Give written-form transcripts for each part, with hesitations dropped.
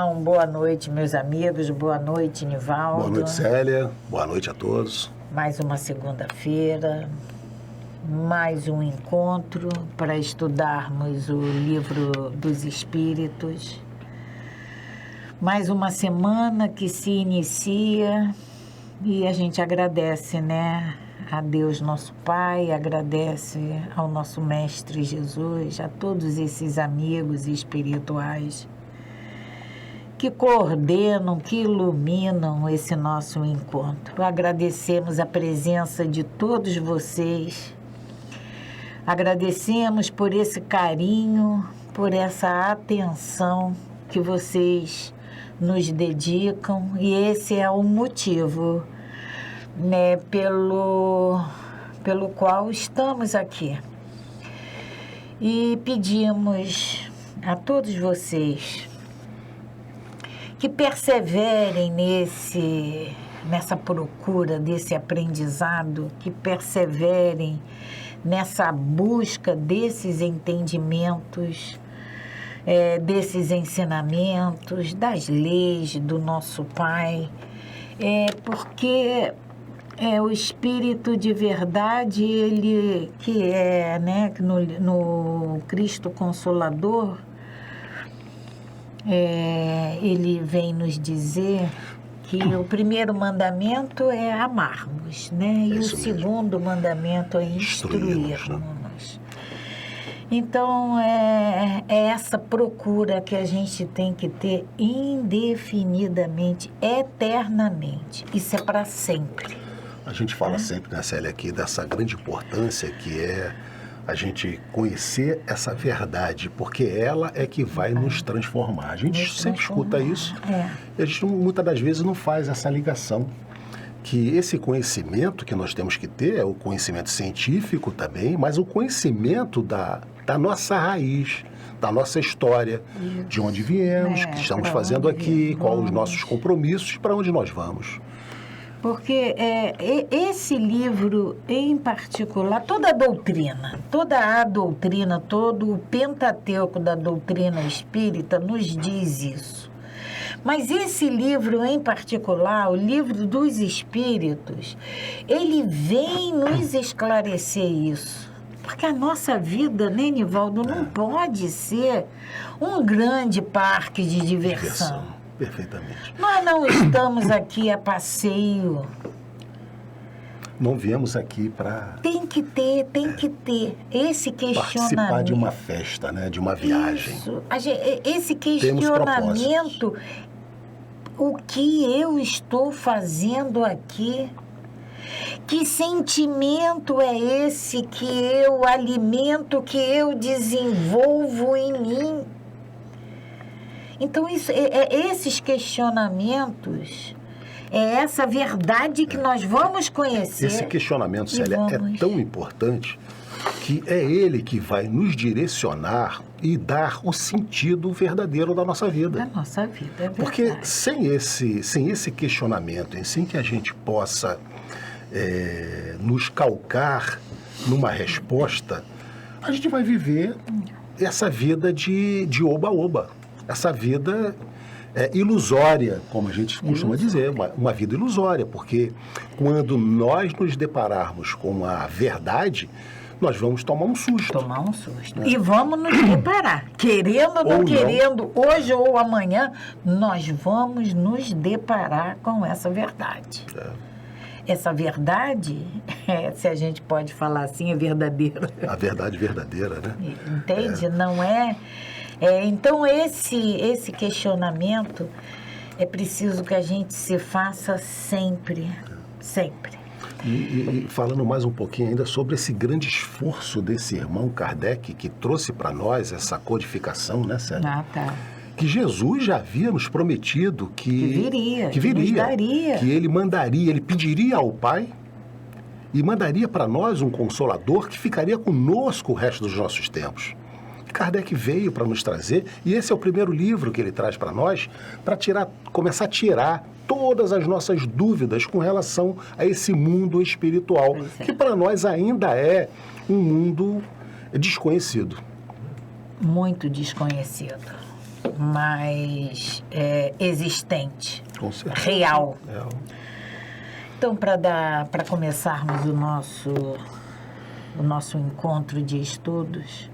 Então, boa noite, meus amigos, boa noite, Nivaldo. Boa noite, Célia, boa noite a todos. Mais uma segunda-feira, mais um encontro para estudarmos o Livro dos Espíritos. Mais uma semana que se inicia e a gente agradece, né? A Deus nosso Pai, agradece ao nosso Mestre Jesus, a todos esses amigos espirituais que coordenam, que iluminam esse nosso encontro. Agradecemos a presença de todos vocês, agradecemos por esse carinho, por essa atenção que vocês nos dedicam, e esse é o motivo, né, pelo qual estamos aqui. E pedimos a todos vocês que perseverem nessa procura desse aprendizado, que perseverem nessa busca desses entendimentos, desses ensinamentos, das leis do nosso Pai, porque o Espírito de verdade, ele que é, né, no Cristo Consolador, ele vem nos dizer que o primeiro mandamento é amarmos, né? E o segundo mandamento é instruirmos. Então, é essa procura que a gente tem que ter indefinidamente, eternamente. Isso é para sempre. A gente fala sempre, né, Célia, aqui dessa grande importância que é a gente conhecer essa verdade, porque ela é que vai nos transformar. A gente sempre escuta isso e a gente muitas das vezes não faz essa ligação. Que esse conhecimento que nós temos que ter é o conhecimento científico também, mas o conhecimento da nossa raiz, da nossa história, de onde viemos, o que estamos fazendo aqui, quais os nossos compromissos, para onde nós vamos. Porque esse livro em particular, toda a doutrina, todo o Pentateuco da doutrina espírita nos diz isso. Mas esse livro em particular, o Livro dos Espíritos, ele vem nos esclarecer isso. Porque a nossa vida, né, Nivaldo, não pode ser um grande parque de diversão. Perfeitamente. Nós não estamos aqui a passeio. Não viemos aqui para... Tem que ter esse questionamento. Participar de uma festa, né? De uma viagem. Isso. Esse questionamento, o que eu estou fazendo aqui? Que sentimento é esse que eu alimento, que eu desenvolvo em mim? Então, esses questionamentos, essa verdade que nós vamos conhecer. Esse questionamento, Célia, é tão importante que é ele que vai nos direcionar e dar o sentido verdadeiro da nossa vida. Da nossa vida, é verdade. Porque sem esse questionamento, sem que a gente possa nos calcar numa resposta, a gente vai viver essa vida de oba-oba. Essa vida ilusória, como a gente costuma dizer, uma vida ilusória, porque quando nós nos depararmos com a verdade, nós vamos tomar um susto. Né? E vamos nos deparar, querendo ou não querendo, hoje ou amanhã, nós vamos nos deparar com essa verdade. Essa verdade, se a gente pode falar assim, é verdadeira. A verdade verdadeira, né? Entende? Não é... Então, esse questionamento é preciso que a gente se faça sempre, sempre. E falando mais um pouquinho ainda sobre esse grande esforço desse irmão Kardec, que trouxe para nós essa codificação, né, Célia? Que Jesus já havia nos prometido que viria, nos daria. Que ele mandaria, ele pediria ao Pai e mandaria para nós um Consolador que ficaria conosco o resto dos nossos tempos. Kardec veio para nos trazer, e esse é o primeiro livro que ele traz para nós, para começar a tirar todas as nossas dúvidas com relação a esse mundo espiritual, que para nós ainda é um mundo desconhecido. Muito desconhecido. mais existente, Com certeza. real. Então, para começarmos o nosso encontro de estudos,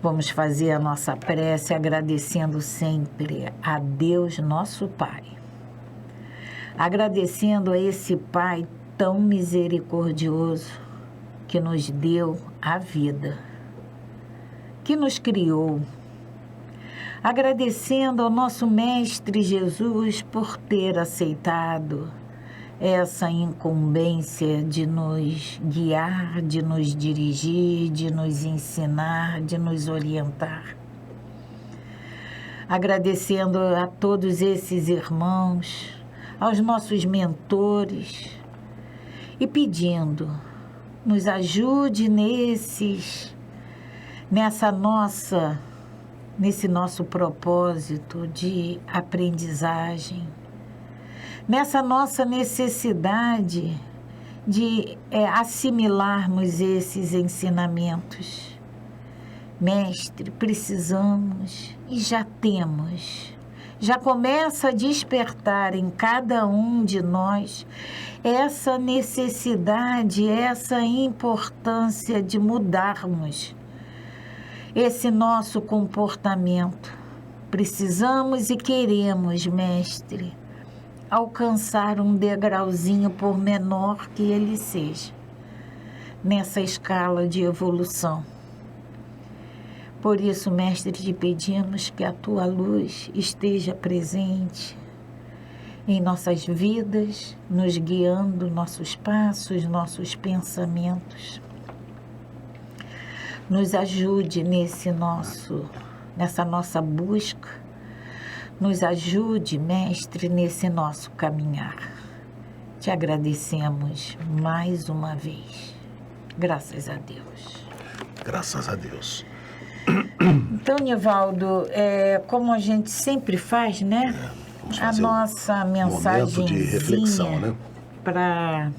vamos fazer a nossa prece agradecendo sempre a Deus, nosso Pai. Agradecendo a esse Pai tão misericordioso que nos deu a vida, que nos criou. Agradecendo ao nosso Mestre Jesus por ter aceitado essa incumbência de nos guiar, de nos dirigir, de nos ensinar, de nos orientar. Agradecendo a todos esses irmãos, aos nossos mentores e pedindo, nos ajude nesse nosso propósito de aprendizagem, nessa nossa necessidade de assimilarmos esses ensinamentos. Mestre, precisamos e já temos, já começa a despertar em cada um de nós essa necessidade, essa importância de mudarmos esse nosso comportamento. Precisamos e queremos, Mestre, alcançar um degrauzinho, por menor que ele seja, nessa escala de evolução. Por isso, Mestre, te pedimos que a tua luz esteja presente em nossas vidas, nos guiando nossos passos, nossos pensamentos. Nos ajude nessa nossa busca. Nos ajude, Mestre, nesse nosso caminhar. Te agradecemos mais uma vez. Graças a Deus. Graças a Deus. Então, Nivaldo, como a gente sempre faz, né? A nossa mensagem de reflexão, né? Para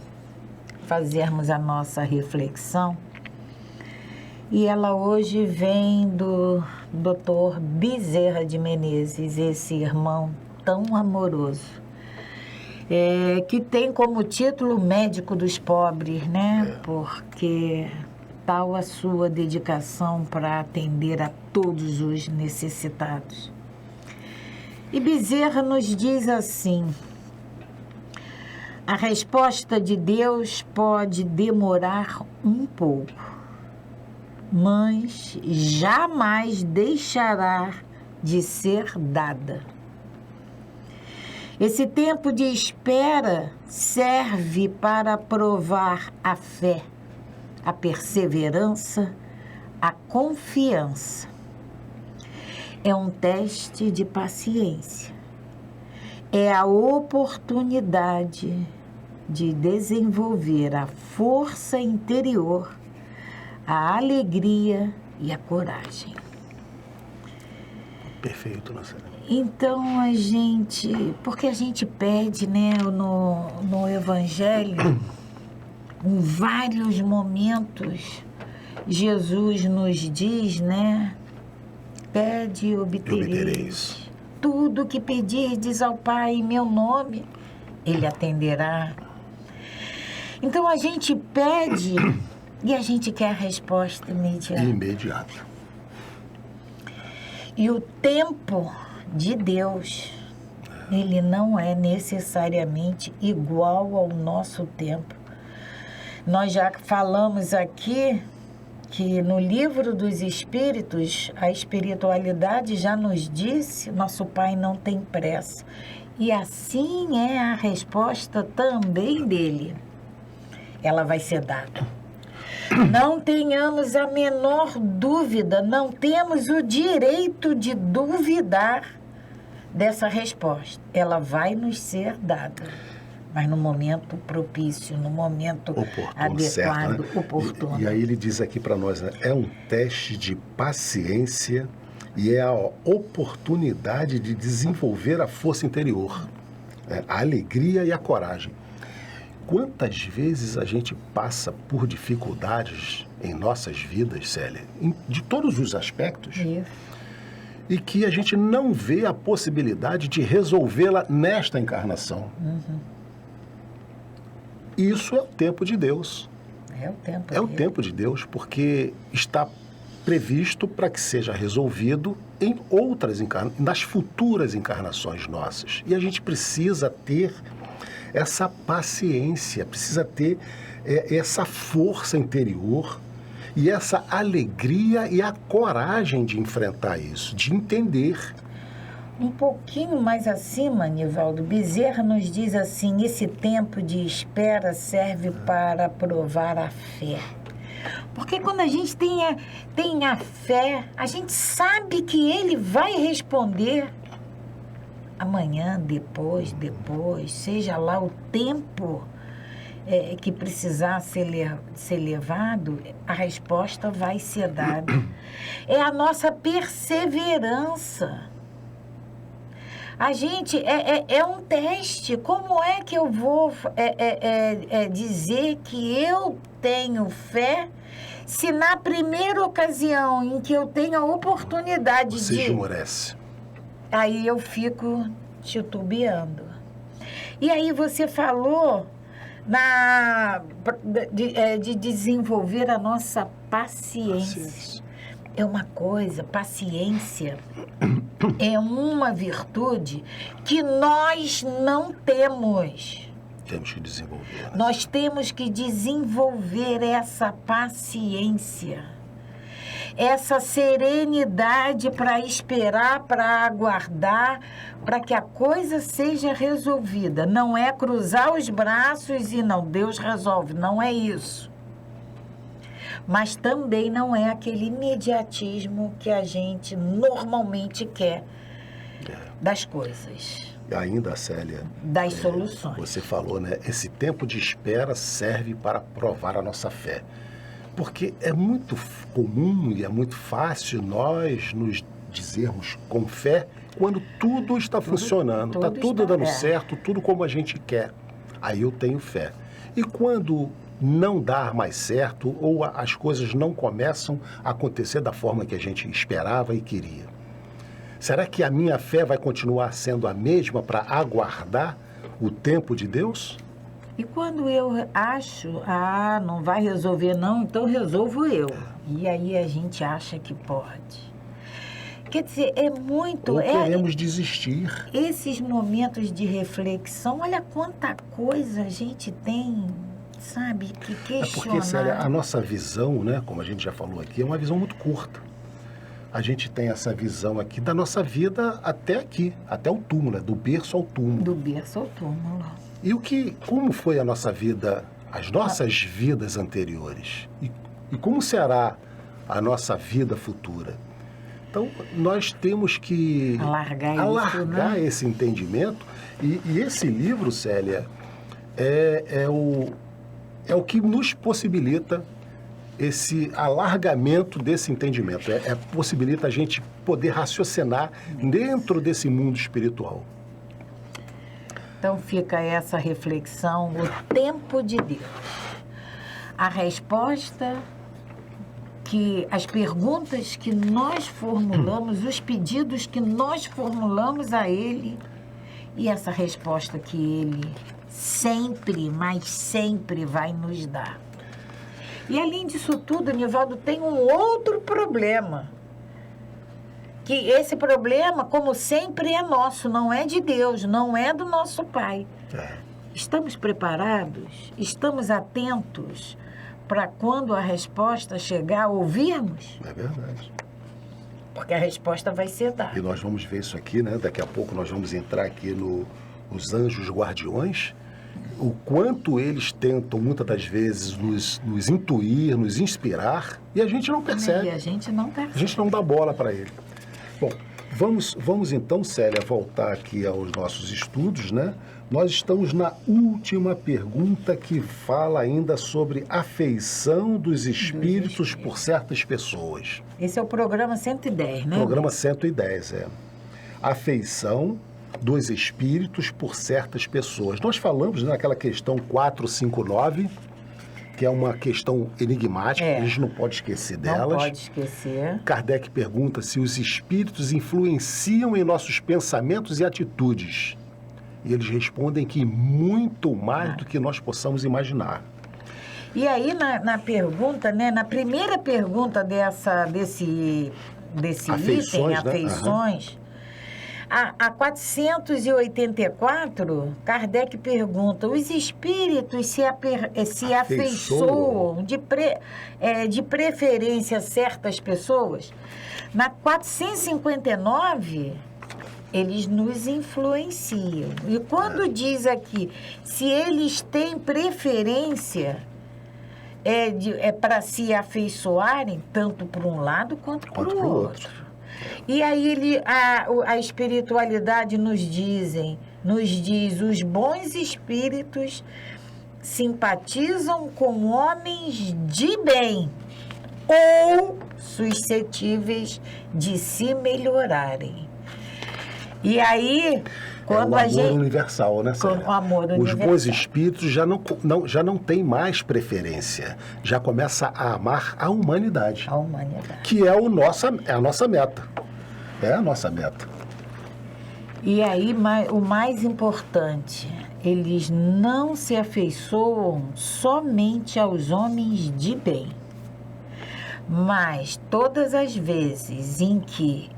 fazermos a nossa reflexão. E ela hoje vem do Dr. Bezerra de Menezes, esse irmão tão amoroso, que tem como título Médico dos Pobres, né? Porque tal a sua dedicação para atender a todos os necessitados. E Bezerra nos diz assim: a resposta de Deus pode demorar um pouco, mas jamais deixará de ser dada. Esse tempo de espera serve para provar a fé, a perseverança, a confiança. É um teste de paciência. É a oportunidade de desenvolver a força interior, a alegria e a coragem. Perfeito, Nazaré. Então, porque a gente pede, né, no Evangelho, em vários momentos, Jesus nos diz, né, pede e obtereis. Tudo que pedirdes ao Pai em meu nome, Ele atenderá. Então, a gente pede e a gente quer a resposta imediata. E o tempo de Deus, ele não é necessariamente igual ao nosso tempo. Nós já falamos aqui que no Livro dos Espíritos, a espiritualidade já nos disse, nosso Pai não tem pressa. E assim é a resposta também dele. Ela vai ser dada. Não tenhamos a menor dúvida, não temos o direito de duvidar dessa resposta. Ela vai nos ser dada, mas no momento propício, no momento adequado, certo, né? Oportuno. E aí ele diz aqui para nós, né? É um teste de paciência e é a oportunidade de desenvolver a força interior, a alegria e a coragem. Quantas vezes a gente passa por dificuldades em nossas vidas, Célia, de todos os aspectos, e que a gente não vê a possibilidade de resolvê-la nesta encarnação. Isso é o tempo de Deus. É o tempo. É o tempo de Deus, porque está previsto para que seja resolvido em outras nas futuras encarnações nossas. E a gente precisa ter essa paciência, precisa ter essa força interior e essa alegria e a coragem de enfrentar isso, de entender. Um pouquinho mais acima, Nivaldo, Bezerra nos diz assim: esse tempo de espera serve para provar a fé. Porque quando a gente tem a fé, a gente sabe que ele vai responder amanhã, depois, seja lá o tempo que precisar ser levado, a resposta vai ser dada. É a nossa perseverança. A gente, é um teste. Como é que eu vou dizer que eu tenho fé se na primeira ocasião em que eu tenho a oportunidade Você esmorece. Aí eu fico titubeando. E aí você falou de desenvolver a nossa paciência. É uma coisa, paciência é uma virtude que nós não temos. Temos que desenvolver. Nós temos que desenvolver essa paciência, essa serenidade para esperar, para aguardar, para que a coisa seja resolvida. Não é cruzar os braços e não, Deus resolve, não é isso. Mas também não é aquele imediatismo que a gente normalmente quer das coisas. E ainda, Célia, das soluções. Você falou, né? Esse tempo de espera serve para provar a nossa fé. Porque é muito comum e é muito fácil nós nos dizermos com fé quando tudo está funcionando, está tudo dando certo, tudo como a gente quer. Aí eu tenho fé. E quando não dar mais certo ou as coisas não começam a acontecer da forma que a gente esperava e queria, será que a minha fé vai continuar sendo a mesma para aguardar o tempo de Deus? E quando eu acho, não vai resolver não, então resolvo eu. E aí a gente acha que pode. Quer dizer, é muito... Ou queremos desistir. Esses momentos de reflexão, olha quanta coisa a gente tem, sabe, que questionar. É porque, Célia, a nossa visão, né, como a gente já falou aqui, é uma visão muito curta. A gente tem essa visão aqui da nossa vida até aqui, até o túmulo, né? Do berço ao túmulo. Do berço ao túmulo. E como foi a nossa vida, as nossas vidas anteriores? E como será a nossa vida futura? Então, nós temos que alargar esse entendimento. E esse livro, Célia, é o que nos possibilita esse alargamento desse entendimento. Possibilita a gente poder raciocinar dentro desse mundo espiritual. Então fica essa reflexão, o tempo de Deus. A resposta as perguntas que nós formulamos, os pedidos que nós formulamos a Ele e essa resposta que Ele sempre, mas sempre vai nos dar. E além disso tudo, Nivaldo, tem um outro problema. Que esse problema, como sempre, é nosso, não é de Deus, não é do nosso Pai. Estamos preparados? Estamos atentos para quando a resposta chegar, ouvirmos? É verdade. Porque a resposta vai ser dada. E nós vamos ver isso aqui, né? Daqui a pouco nós vamos entrar aqui nos anjos guardiões. O quanto eles tentam, muitas das vezes, nos intuir, nos inspirar, e a gente não percebe. E a gente não percebe. A gente não dá bola para ele. Bom, vamos então, Célia, voltar aqui aos nossos estudos, né? Nós estamos na última pergunta que fala ainda sobre afeição dos espíritos por certas pessoas. Esse é o programa 110, né? Programa 110, afeição dos espíritos por certas pessoas. Nós falamos naquela questão 459 que é uma questão enigmática, a gente não pode esquecer delas. Não pode esquecer. Kardec pergunta se os espíritos influenciam em nossos pensamentos e atitudes. E eles respondem que muito mais do que nós possamos imaginar. E aí, na pergunta, né, na primeira pergunta desse item, afeições, a 484, Kardec pergunta, os espíritos se afeiçoam de preferência a certas pessoas? Na 459, eles nos influenciam. E quando diz aqui, se eles têm preferência, para se afeiçoarem, tanto para um lado quanto para o outro. E aí a espiritualidade nos diz, os bons espíritos simpatizam com homens de bem ou suscetíveis de se melhorarem. E aí, quando o amor universal, né, Célia? O amor universal. Os bons espíritos já não têm mais preferência, já começa a amar a humanidade. A humanidade. Que é a nossa meta. É a nossa meta. E aí, o mais importante, eles não se afeiçoam somente aos homens de bem, mas todas as vezes em que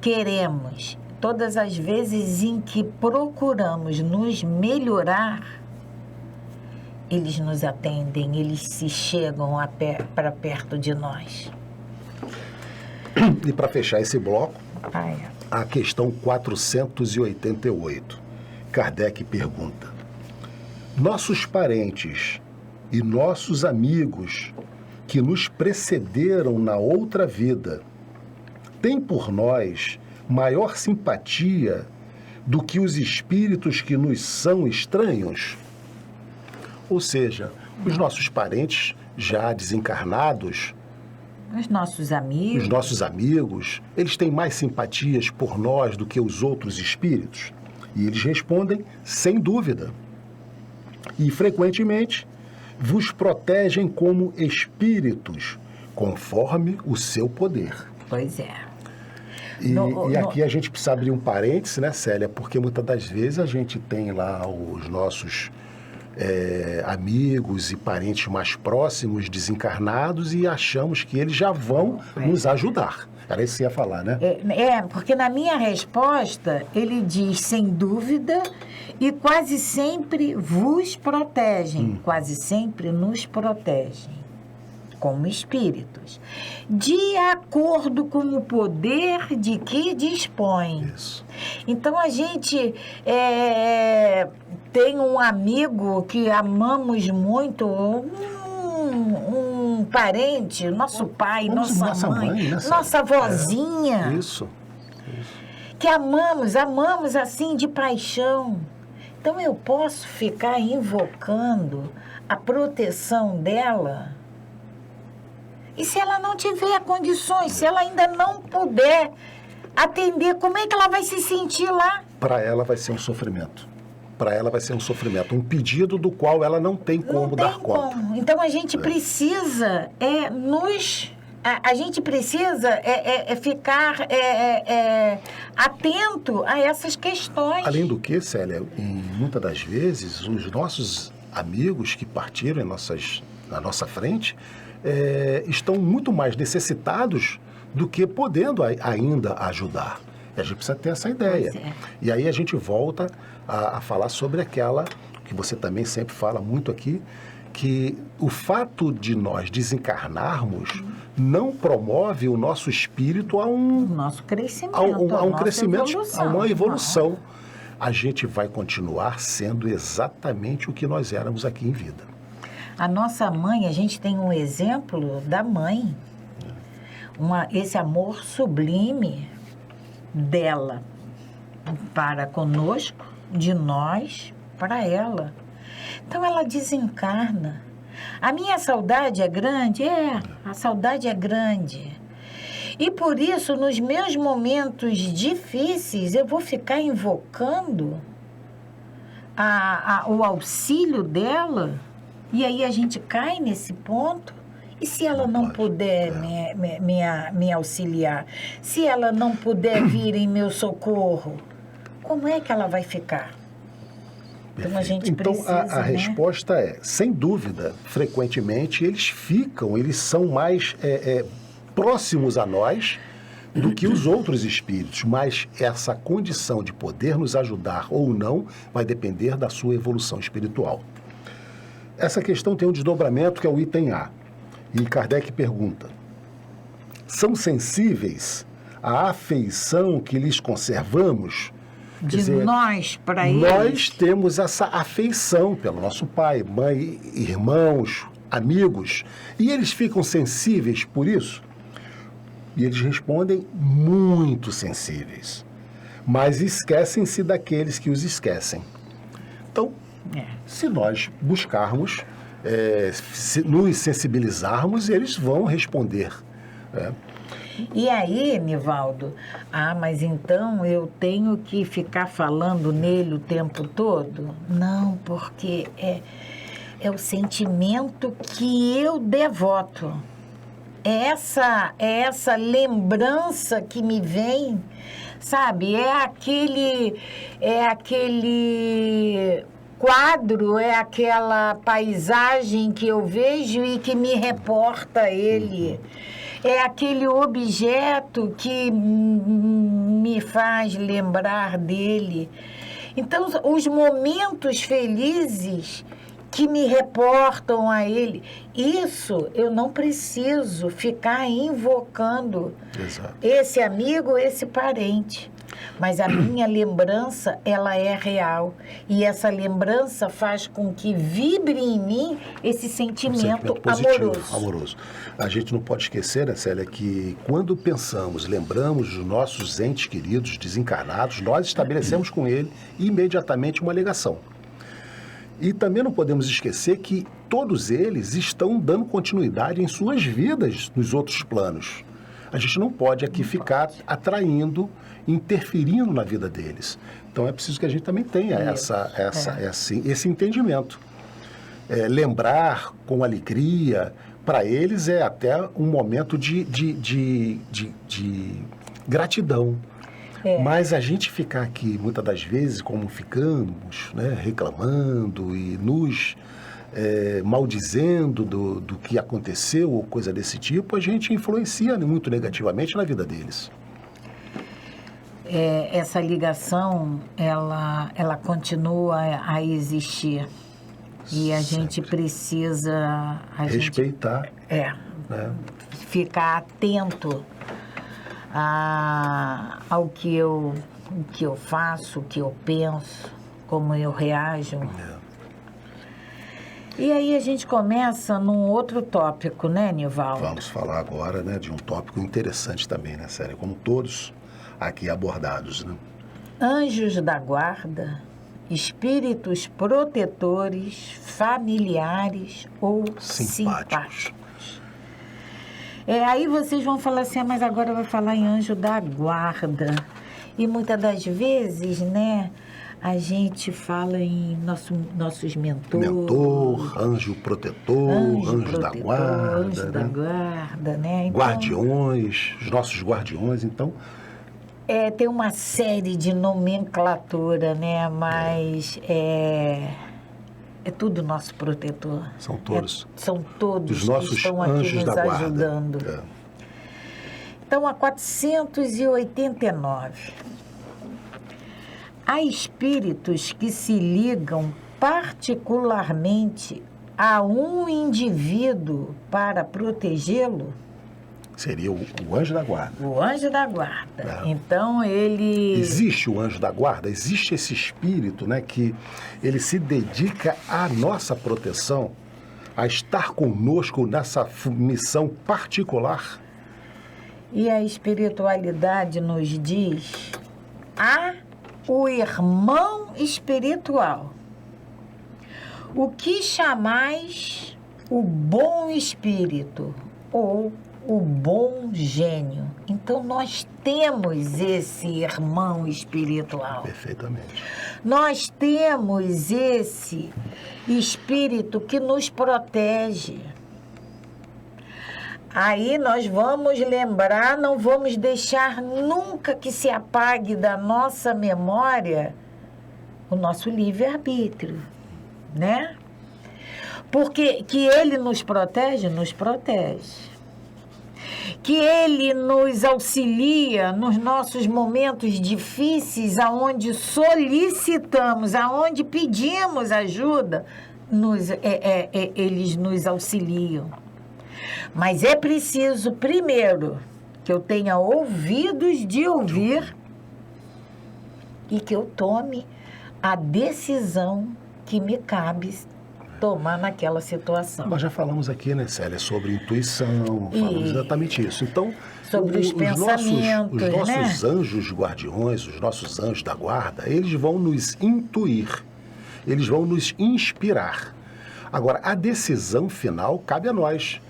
queremos, todas as vezes em que procuramos nos melhorar, eles nos atendem, eles se chegam para perto de nós. E para fechar esse bloco, a questão 488. Kardec pergunta: nossos parentes e nossos amigos que nos precederam na outra vida têm por nós maior simpatia do que os espíritos que nos são estranhos? Ou seja, os nossos parentes já desencarnados, os nossos amigos, eles têm mais simpatias por nós do que os outros espíritos? E eles respondem, sem dúvida. E, frequentemente, vos protegem como espíritos, conforme o seu poder. Pois é. E aqui a gente precisa abrir um parêntese, né, Célia? Porque muitas das vezes a gente tem lá os nossos amigos e parentes mais próximos desencarnados e achamos que eles já vão nos ajudar. Era isso que você ia falar, né? Porque na minha resposta ele diz sem dúvida e quase sempre vos protegem, quase sempre nos protegem como espíritos, de acordo com o poder de que dispõe. Isso. Então, a gente tem um amigo que amamos muito, um parente, nosso pai, nossa mãe, nossa avózinha. Isso. Que amamos assim de paixão. Então, eu posso ficar invocando a proteção dela. E se ela não tiver condições, se ela ainda não puder atender, como é que ela vai se sentir lá? Para ela vai ser um sofrimento. Para ela vai ser um sofrimento, um pedido do qual ela não tem como dar conta. Então a gente precisa a gente precisa ficar atento a essas questões. Além do que, Célia, muitas das vezes os nossos amigos que partiram na nossa frente estão muito mais necessitados do que podendo ainda ajudar. E a gente precisa ter essa ideia. E aí a gente volta a falar sobre aquela que você também sempre fala muito aqui, que o fato de nós desencarnarmos não promove o nosso espírito a nosso crescimento, a um crescimento, a uma evolução. A gente vai continuar sendo exatamente o que nós éramos aqui em vida. A nossa mãe, a gente tem um exemplo da mãe, esse amor sublime dela para conosco, de nós para ela. Então ela desencarna. A minha saudade é grande? A saudade é grande. E por isso, nos meus momentos difíceis, eu vou ficar invocando o auxílio dela. E aí a gente cai nesse ponto. E se ela não puder me auxiliar? Se ela não puder vir em meu socorro, como é que ela vai ficar? Perfeito. Então a gente precisa, a resposta é, sem dúvida, frequentemente eles são mais próximos a nós do que os outros espíritos, mas essa condição de poder nos ajudar ou não vai depender da sua evolução espiritual. Essa questão tem um desdobramento que é o item A. E Kardec pergunta: são sensíveis à afeição que lhes conservamos? De dizer, nós para eles? Nós temos essa afeição pelo nosso pai, mãe, irmãos, amigos, e eles ficam sensíveis por isso? E eles respondem: muito sensíveis, mas esquecem-se daqueles que os esquecem. Então, se nós buscarmos, nos sensibilizarmos, eles vão responder. E aí, Nivaldo, mas então eu tenho que ficar falando nele o tempo todo? Não, porque é o sentimento que eu devoto. É essa lembrança que me vem, sabe? É aquele quadro, é aquela paisagem que eu vejo e que me reporta ele. É aquele objeto que me faz lembrar dele. Então, os momentos felizes que me reportam a ele, isso eu não preciso ficar invocando. Exato. Esse amigo, esse parente. Mas a minha lembrança, ela é real. E essa lembrança faz com que vibre em mim esse sentimento positivo, amoroso. amoroso. A gente não pode esquecer, né, Célia, que quando pensamos, lembramos dos nossos entes queridos desencarnados, nós estabelecemos com ele imediatamente uma ligação. E também não podemos esquecer que todos eles estão dando continuidade em suas vidas nos outros planos. A gente não pode aqui ficar atraindo, interferindo na vida deles. Então é preciso que a gente também tenha esse entendimento. Lembrar com alegria, para eles é até um momento de gratidão. Mas a gente ficar aqui, muitas das vezes, como ficamos, né, reclamando e nos maldizendo do que aconteceu ou coisa desse tipo, a gente influencia muito negativamente na vida deles. Essa ligação, ela continua a existir. E a gente precisa... respeitar. Ficar atento ao que eu faço, o que eu penso, como eu reajo. E aí a gente começa num outro tópico, né, Nivaldo? Vamos falar agora, né, de um tópico interessante também, né, Célia? Como todos aqui abordados, né? Anjos da guarda, espíritos protetores, familiares ou simpáticos. Aí vocês vão falar assim, mas agora vai falar em anjo da guarda. E muitas das vezes, né, a gente fala em nossos mentores. Mentor, anjo protetor, anjo da guarda. Anjo da guarda, né? Então, guardiões, os nossos guardiões, então... tem uma série de nomenclatura, né? Mas é tudo nosso protetor. São todos. São todos os nossos que estão aqui nos ajudando. Então, a 489. Há espíritos que se ligam particularmente a um indivíduo para protegê-lo? Seria o anjo da guarda. O anjo da guarda. Então, ele... Existe o anjo da guarda? Existe esse espírito, né, que ele se dedica à nossa proteção, a estar conosco nessa missão particular? E a espiritualidade nos diz... o irmão espiritual. O que chamais o bom espírito ou o bom gênio. Então, nós temos esse irmão espiritual. Perfeitamente. Nós temos esse espírito que nos protege. Aí nós vamos lembrar, não vamos deixar nunca que se apague da nossa memória o nosso livre-arbítrio, né? Porque que ele nos protege, que ele nos auxilia nos nossos momentos difíceis, aonde solicitamos, aonde pedimos ajuda, eles nos auxiliam. Mas é preciso, primeiro, que eu tenha ouvidos de ouvir e que eu tome a decisão que me cabe tomar naquela situação. Nós já falamos aqui, né, Célia, sobre intuição, falamos exatamente isso. Então, sobre os pensamentos, os nossos anjos guardiões, os nossos anjos da guarda, eles vão nos intuir, eles vão nos inspirar. Agora, a decisão final cabe a nós,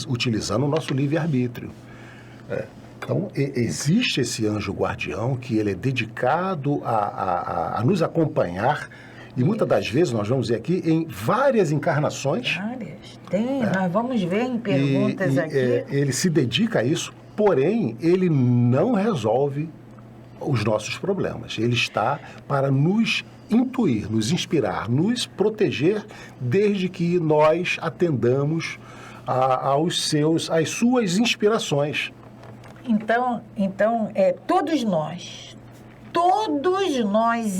utilizando o nosso livre-arbítrio. Então, existe esse anjo guardião que ele é dedicado a nos acompanhar. E muitas das vezes, nós vamos ver aqui, em várias encarnações. Nós vamos ver em perguntas aqui. Ele se dedica a isso, porém, ele não resolve os nossos problemas. Ele está para nos intuir, nos inspirar, nos proteger, desde que nós atendamos às suas inspirações. Então, todos nós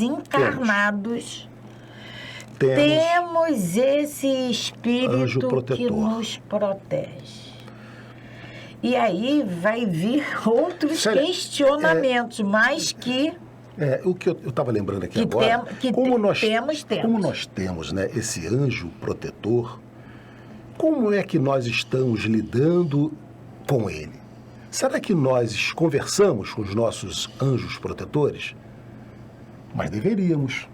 encarnados temos esse espírito que nos protege. E aí vai vir outros questionamentos, mas que... o que eu estava lembrando aqui agora, como nós temos, né, esse anjo protetor, como é que nós estamos lidando com ele? Será que nós conversamos com os nossos anjos protetores? Mas deveríamos.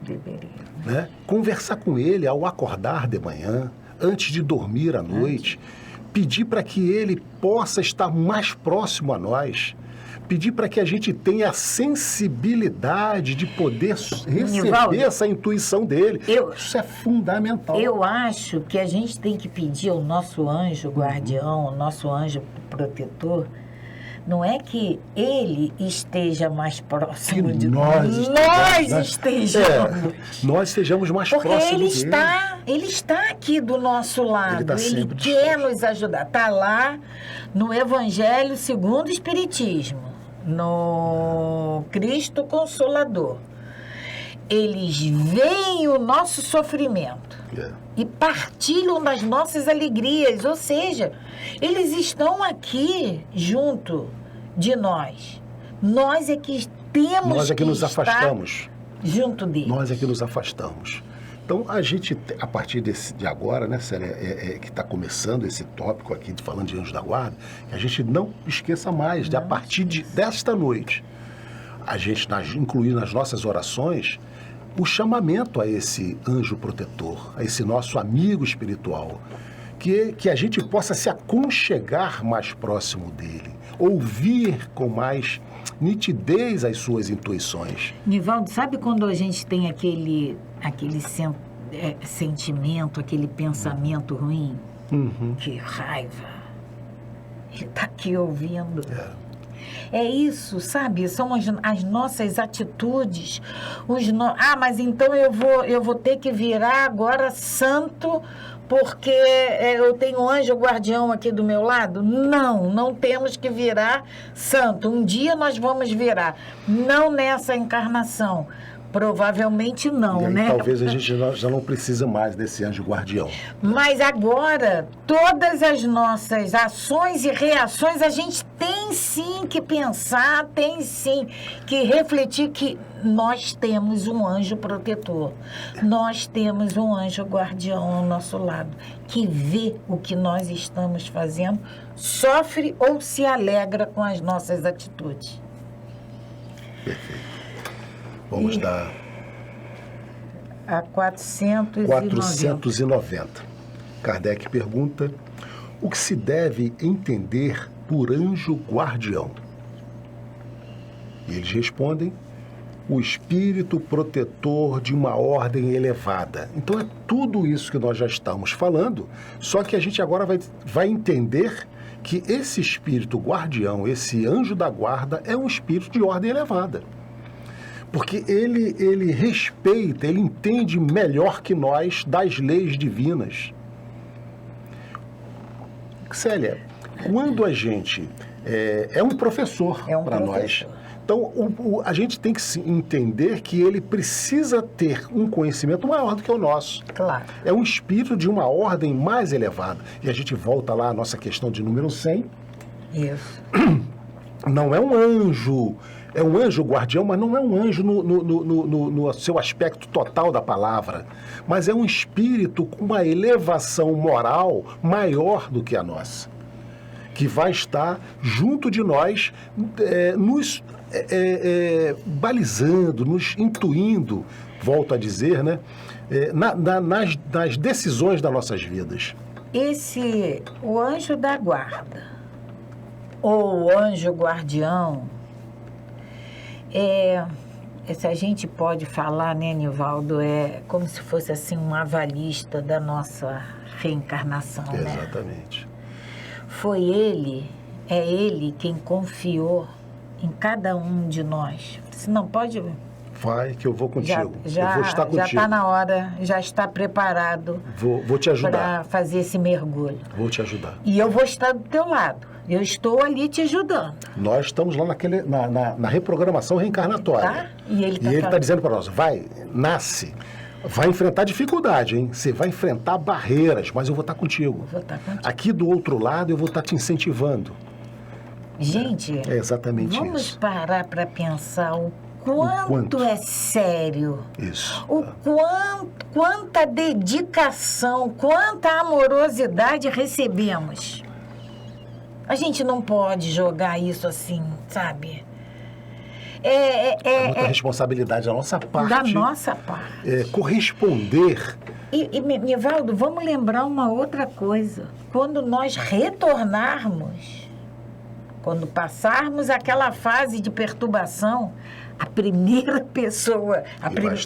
Né? Conversar com ele ao acordar de manhã, antes de dormir à noite, pedir para que ele possa estar mais próximo a nós, pedir para que a gente tenha a sensibilidade de poder receber essa intuição dele. Isso é fundamental. Eu acho que a gente tem que pedir ao nosso anjo guardião, ao nosso anjo protetor, não é que ele esteja mais próximo de nós. Nós estejamos mais próximos dele. Porque ele está aqui do nosso lado. Ele quer nos ajudar. Está lá no Evangelho segundo o Espiritismo, no Cristo Consolador. Eles veem o nosso sofrimento e partilham das nossas alegrias. Ou seja, eles estão aqui junto de nós. Nós é que temos Nós é que nos afastamos. Junto deles. Nós é que nos afastamos. Então, a gente, a partir de agora, né, Célia, que está começando esse tópico aqui, falando de anjos da guarda, que a gente não esqueça mais, a partir desta noite, a gente incluir nas nossas orações o chamamento a esse anjo protetor, a esse nosso amigo espiritual, que a gente possa se aconchegar mais próximo dele, ouvir com mais nitidez as suas intuições. Nivaldo, sabe quando a gente tem aquele sentimento, aquele pensamento ruim? Que raiva! Ele está aqui ouvindo. É isso, sabe? São as nossas atitudes. Mas então eu vou ter que virar agora santo porque eu tenho um anjo guardião aqui do meu lado? Não temos que virar santo. Um dia nós vamos virar. Não nessa encarnação. Provavelmente não, aí, né? Talvez a gente já não precisa mais desse anjo guardião. Mas agora, todas as nossas ações e reações, a gente tem sim que pensar, tem sim que refletir que nós temos um anjo protetor. Nós temos um anjo guardião ao nosso lado, que vê o que nós estamos fazendo, sofre ou se alegra com as nossas atitudes. Perfeito. Vamos dar... A 490. Kardec pergunta: o que se deve entender por anjo guardião? E eles respondem: o espírito protetor de uma ordem elevada. Então é tudo isso que nós já estamos falando, só que a gente agora vai entender que esse espírito guardião, esse anjo da guarda, é um espírito de ordem elevada. Porque ele respeita, ele entende melhor que nós das leis divinas. Célia, quando a gente é um professor para nós, então a gente tem que entender que ele precisa ter um conhecimento maior do que o nosso. Claro. É um espírito de uma ordem mais elevada. E a gente volta lá à nossa questão de número 100. Isso. Não é um anjo, é um anjo guardião, mas não é um anjo no seu aspecto total da palavra, mas é um espírito com uma elevação moral maior do que a nossa, que vai estar junto de nós, nos balizando, nos intuindo, volto a dizer, né, nas decisões das nossas vidas. O anjo da guarda, ou o anjo guardião, se a gente pode falar, né, Nivaldo, é como se fosse assim um avalista da nossa reencarnação, né? Exatamente. É ele quem confiou em cada um de nós. Se não pode... Vai, que eu vou contigo. Eu vou estar contigo. Já está na hora, já está preparado. Vou te ajudar. Para fazer esse mergulho. Vou te ajudar. E eu vou estar do teu lado. Eu estou ali te ajudando. Nós estamos lá na reprogramação reencarnatória. Tá? E ele está dizendo para nós, nasce. Vai enfrentar dificuldade, hein? Você vai enfrentar barreiras, mas eu vou estar contigo. Vou estar contigo. Aqui do outro lado eu vou estar te incentivando. Gente, é exatamente vamos isso. Parar para pensar o quanto é sério. Isso. Quanta dedicação, quanta amorosidade recebemos. A gente não pode jogar isso assim, sabe? Muita responsabilidade da nossa parte. Da nossa parte. Corresponder. E, Nivaldo, vamos lembrar uma outra coisa. Quando nós retornarmos, quando passarmos aquela fase de perturbação, a primeira pessoa,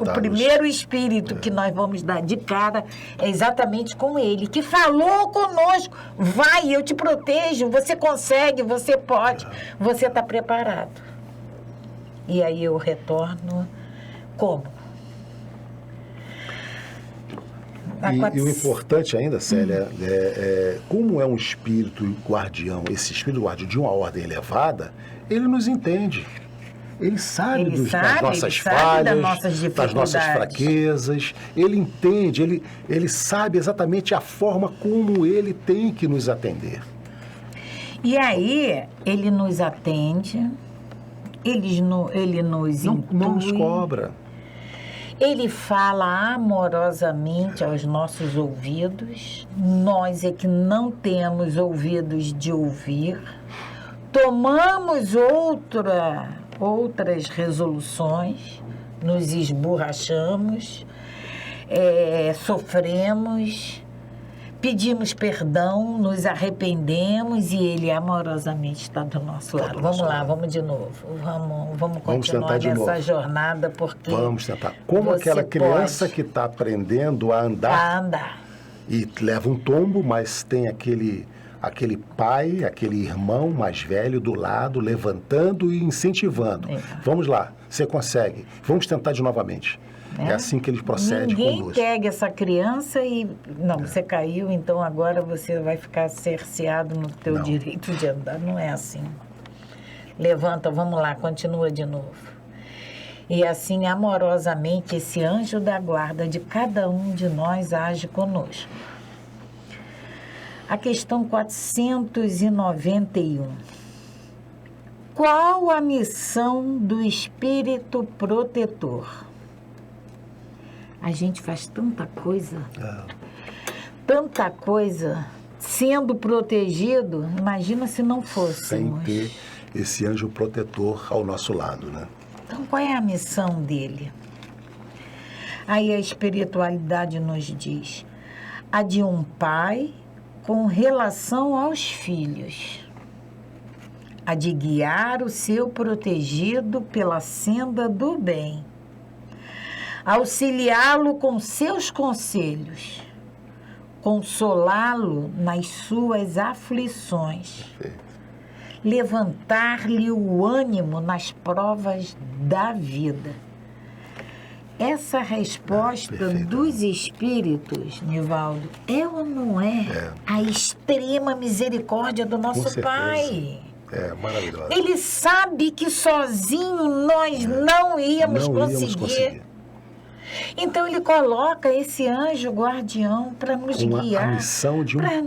o primeiro espírito que nós vamos dar de cara é exatamente com ele, que falou conosco. Vai, eu te protejo, você consegue, você pode, você está preparado. E aí eu retorno como? E o importante ainda, Célia, como é um espírito guardião, esse espírito guardião de uma ordem elevada, ele nos entende. Ele sabe das nossas falhas, das nossas fraquezas. Ele entende, ele sabe exatamente a forma como ele tem que nos atender. E aí, ele nos atende, ele nos intui, não nos cobra. Ele fala amorosamente aos nossos ouvidos. Nós é que não temos ouvidos de ouvir. Tomamos outras resoluções, nos esborrachamos, sofremos, pedimos perdão, nos arrependemos e ele amorosamente está do nosso lado. Vamos lá, vamos de novo. Vamos continuar nessa jornada, porque... Vamos tentar. Como aquela criança que está aprendendo a andar. E leva um tombo, mas tem aquele pai, aquele irmão mais velho do lado, levantando e incentivando. Vamos lá, você consegue. Vamos tentar de novamente. É assim que ele procede conosco. Ninguém pega essa criança e... Não, você caiu, então agora você vai ficar cerceado no teu direito de andar. Não é assim. Levanta, vamos lá, continua de novo. E assim, amorosamente, esse anjo da guarda de cada um de nós age conosco. A questão 491. Qual a missão do espírito protetor? A gente faz tanta coisa sendo protegido, imagina se não fosse. Sem ter esse anjo protetor ao nosso lado, né? Então, qual é a missão dele? Aí a espiritualidade nos diz: a de um pai com relação aos filhos, a de guiar o seu protegido pela senda do bem, auxiliá-lo com seus conselhos, consolá-lo nas suas aflições, levantar-lhe o ânimo nas provas da vida. Essa resposta dos espíritos, Nivaldo, é ou não é a extrema misericórdia do nosso Pai? É maravilhoso. Ele sabe que sozinho nós não íamos conseguir. Então ele coloca esse anjo guardião para nos guiar. A missão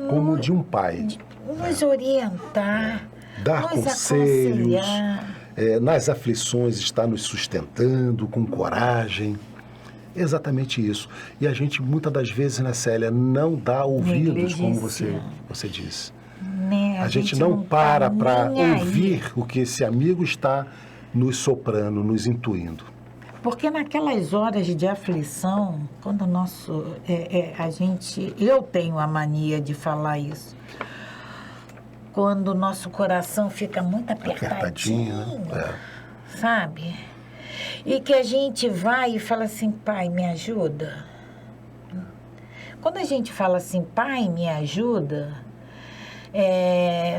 como de um pai. Nos orientar, dar nos conselhos. aconselhar. Nas aflições está nos sustentando com coragem. Exatamente isso. E a gente, muitas das vezes, né, Célia, não dá ouvidos, como você disse. Né? A gente não para ouvir o que esse amigo está nos soprando, nos intuindo. Porque naquelas horas de aflição, quando eu tenho a mania de falar isso, quando o nosso coração fica muito apertadinho, sabe? E que a gente vai e fala assim, Pai, me ajuda. Quando a gente fala assim, Pai, me ajuda,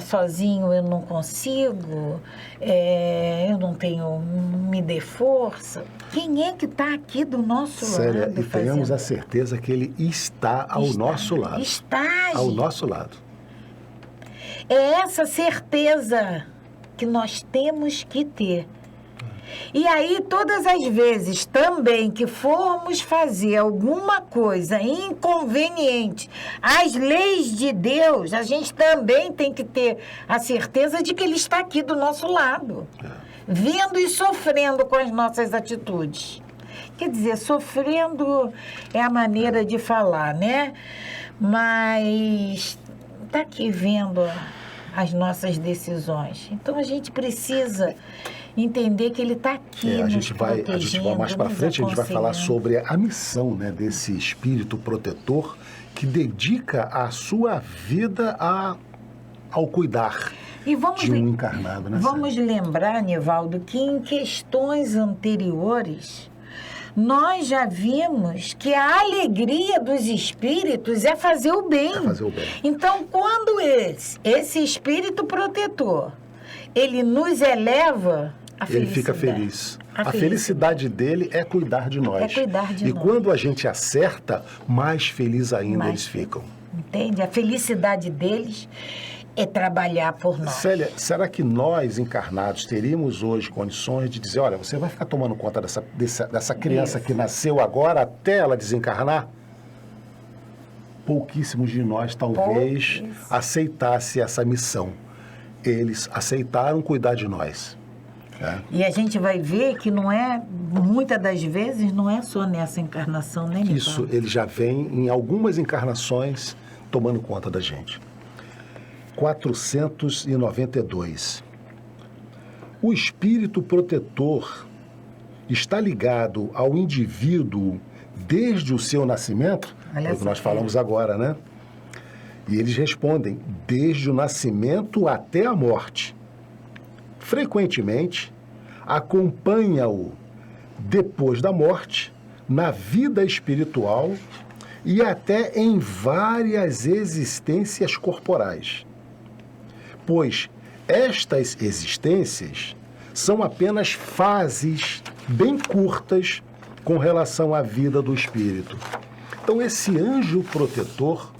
sozinho eu não consigo, eu não tenho, me dê força. Quem é que está aqui do nosso lado? E tenhamos a certeza que Ele está ao nosso lado. Está, ao nosso lado. É essa certeza que nós temos que ter. E aí, todas as vezes também que formos fazer alguma coisa inconveniente às leis de Deus, a gente também tem que ter a certeza de que Ele está aqui do nosso lado, vendo e sofrendo com as nossas atitudes. Quer dizer, sofrendo é a maneira de falar, né? Mas está aqui vendo as nossas decisões. Então, a gente precisa entender que Ele está aqui a gente vai mais para frente, a gente vai falar sobre a missão, né, desse espírito protetor que dedica a sua vida ao cuidar de um encarnado. Né, vamos lembrar, Nivaldo, que em questões anteriores nós já vimos que a alegria dos espíritos é fazer o bem. Então, quando esse espírito protetor, ele nos eleva, ele fica feliz. A felicidade dele é cuidar de nós. E quando a gente acerta, mais feliz ainda eles ficam. Entende? A felicidade deles é trabalhar por nós. Célia, será que nós, encarnados, teríamos hoje condições de dizer, olha, você vai ficar tomando conta dessa criança que nasceu agora até ela desencarnar? Pouquíssimos de nós, talvez, aceitasse essa missão. Eles aceitaram cuidar de nós. E a gente vai ver que muitas das vezes, não é só nessa encarnação, né, Nivaldo? Isso, ele já vem em algumas encarnações tomando conta da gente. 492. O espírito protetor está ligado ao indivíduo desde o seu nascimento? É o que nós falamos agora, né? E eles respondem, desde o nascimento até a morte. Frequentemente, acompanha-o depois da morte, na vida espiritual e até em várias existências corporais. Pois estas existências são apenas fases bem curtas com relação à vida do espírito. Então, esse anjo protetor,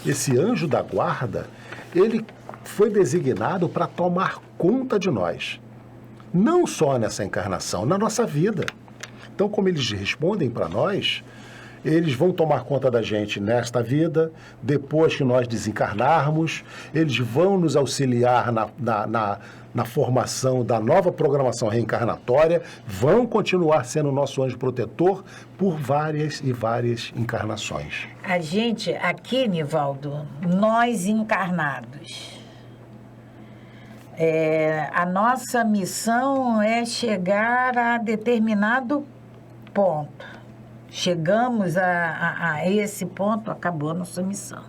esse anjo da guarda, ele foi designado para tomar conta de nós. Não só nessa encarnação, na nossa vida. Então, como eles respondem para nós, eles vão tomar conta da gente nesta vida, depois que nós desencarnarmos, eles vão nos auxiliar na formação da nova programação reencarnatória, vão continuar sendo nosso anjo protetor por várias e várias encarnações. A gente, aqui, Nivaldo, nós encarnados, a nossa missão é chegar a determinado ponto. Chegamos a esse ponto, acabou a nossa missão.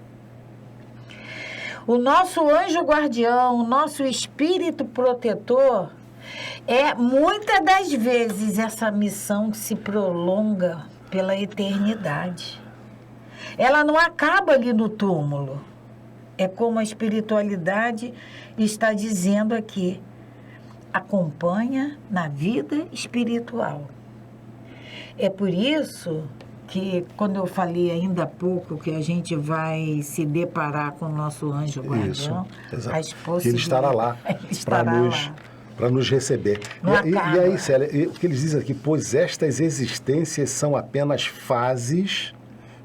O nosso anjo guardião, o nosso espírito protetor, muitas das vezes essa missão se prolonga pela eternidade. Ela não acaba ali no túmulo. É como a espiritualidade está dizendo aqui. Acompanha na vida espiritual. É por isso que, quando eu falei ainda há pouco que a gente vai se deparar com o nosso anjo guardião, as possibilidades... Que ele estará lá para nos receber. E aí, Célia, o que eles dizem aqui, pois estas existências são apenas fases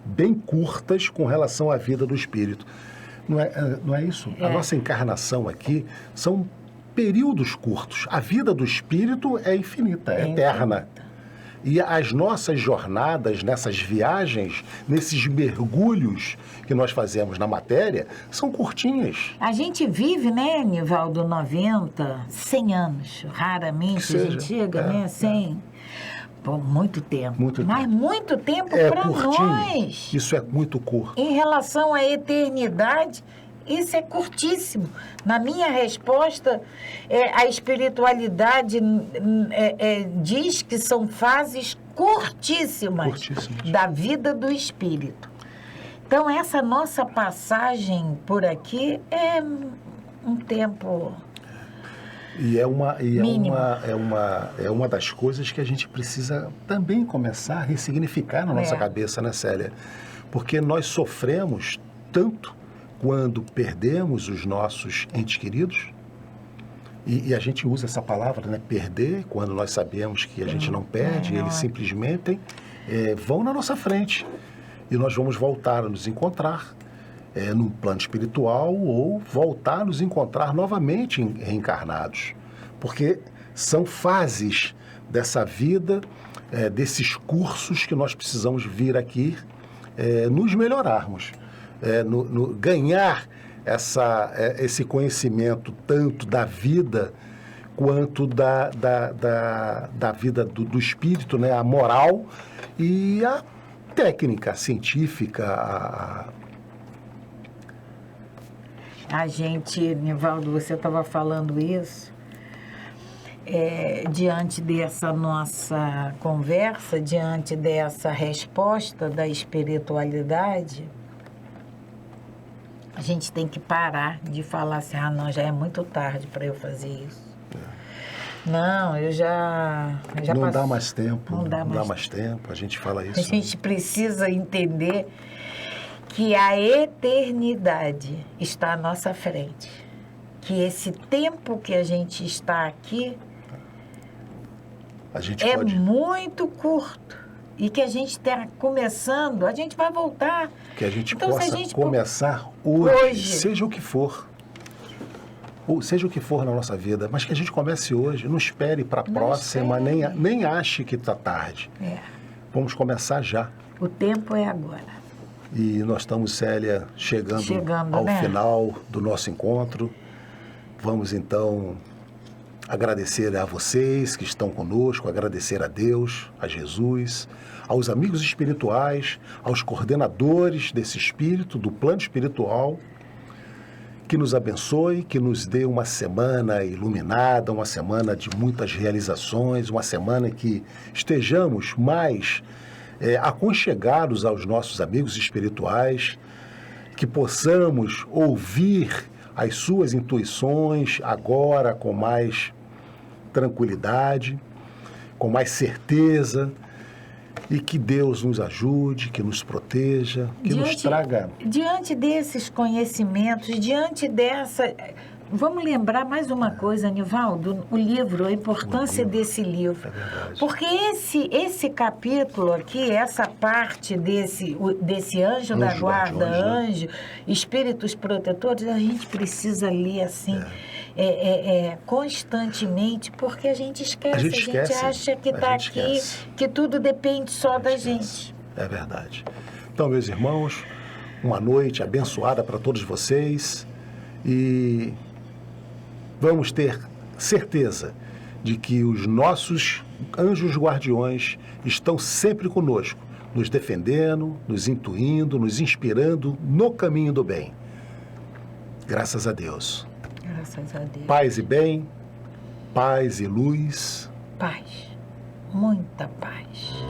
bem curtas com relação à vida do espírito. Não é isso? A nossa encarnação aqui são períodos curtos. A vida do espírito é infinita, é eterna. E as nossas jornadas, nessas viagens, nesses mergulhos que nós fazemos na matéria, são curtinhas. A gente vive, né, Nivaldo, 90, 100 anos. Raramente a gente chega, né, 100. Bom, muito tempo. Mas muito tempo para nós. Isso é muito curto. Em relação à eternidade, isso é curtíssimo. Na minha resposta, a espiritualidade diz que são fases curtíssimas da vida do espírito. Então, essa nossa passagem por aqui é um tempo mínimo. É uma das coisas que a gente precisa também começar a ressignificar na nossa cabeça, né, Célia? Porque nós sofremos tanto quando perdemos os nossos entes queridos, e a gente usa essa palavra, né, perder, quando nós sabemos que a gente não perde, eles simplesmente vão na nossa frente, e nós vamos voltar a nos encontrar num plano espiritual, ou voltar a nos encontrar novamente reencarnados, porque são fases dessa vida, desses cursos que nós precisamos vir aqui nos melhorarmos. Ganhar esse conhecimento tanto da vida quanto da vida do espírito, né? A moral e a técnica científica. A gente, Nivaldo, você estava falando isso, diante dessa nossa conversa, diante dessa resposta da espiritualidade, a gente tem que parar de falar assim, não, já é muito tarde para eu fazer isso. Não, eu já não dá mais tempo, não dá mais tempo, a gente fala isso. A gente precisa entender que a eternidade está à nossa frente, que esse tempo que a gente está aqui muito curto. E que a gente está começando, a gente vai voltar. Que a gente possa começar hoje, seja o que for. Ou seja o que for na nossa vida, mas que a gente comece hoje. Não espere para a próxima, nem ache que está tarde. Vamos começar já. O tempo é agora. E nós estamos, Célia, chegando ao final do nosso encontro. Vamos, então, agradecer a vocês que estão conosco, agradecer a Deus, a Jesus, aos amigos espirituais, aos coordenadores desse espírito, do plano espiritual, que nos abençoe, que nos dê uma semana iluminada, uma semana de muitas realizações, uma semana em que estejamos mais aconchegados aos nossos amigos espirituais, que possamos ouvir as suas intuições agora com mais tranquilidade, com mais certeza, e que Deus nos ajude, que nos proteja, que nos traga... Diante desses conhecimentos, diante dessa... Vamos lembrar mais uma coisa, Nivaldo, o livro, a importância desse livro. É verdade. Porque esse capítulo aqui, essa parte desse anjo da guarda, anjo, espíritos protetores, a gente precisa ler assim... constantemente, porque a gente esquece, a gente acha que está aqui, que tudo depende só da gente. É verdade. Então, meus irmãos, uma noite abençoada para todos vocês e vamos ter certeza de que os nossos anjos guardiões estão sempre conosco, nos defendendo, nos intuindo, nos inspirando no caminho do bem. Graças a Deus. Graças a Deus. Paz e bem, paz e luz. Paz. Muita paz.